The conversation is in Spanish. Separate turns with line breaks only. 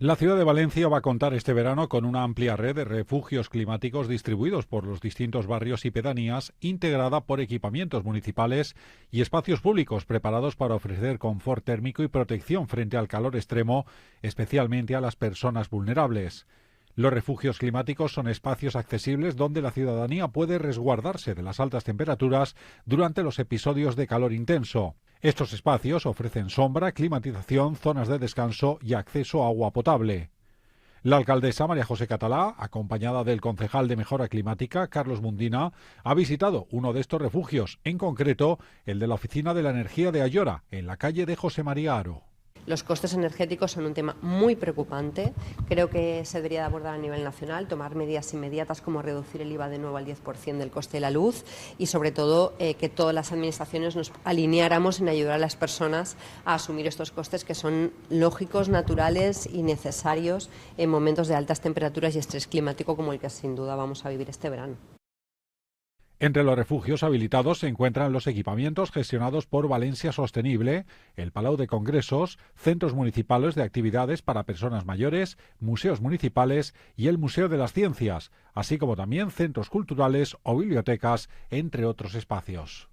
La ciudad de Valencia va a contar este verano con una amplia red de refugios climáticos distribuidos por los distintos barrios y pedanías, integrada por equipamientos municipales y espacios públicos preparados para ofrecer confort térmico y protección frente al calor extremo, especialmente a las personas vulnerables. Los refugios climáticos son espacios accesibles donde la ciudadanía puede resguardarse de las altas temperaturas durante los episodios de calor intenso. Estos espacios ofrecen sombra, climatización, zonas de descanso y acceso a agua potable. La alcaldesa María José Catalá, acompañada del concejal de Mejora Climática, Carlos Mundina, ha visitado uno de estos refugios, en concreto el de la Oficina de la Energía de Ayora, en la calle de José María Aro.
Los costes energéticos son un tema muy preocupante. Creo que se debería de abordar a nivel nacional, tomar medidas inmediatas como reducir el IVA de nuevo al 10% del coste de la luz y, sobre todo, que todas las administraciones nos alineáramos en ayudar a las personas a asumir estos costes que son lógicos, naturales y necesarios en momentos de altas temperaturas y estrés climático como el que sin duda vamos a vivir este verano.
Entre los refugios habilitados se encuentran los equipamientos gestionados por Valencia Sostenible, el Palau de Congresos, centros municipales de actividades para personas mayores, museos municipales y el Museo de las Ciencias, así como también centros culturales o bibliotecas, entre otros espacios.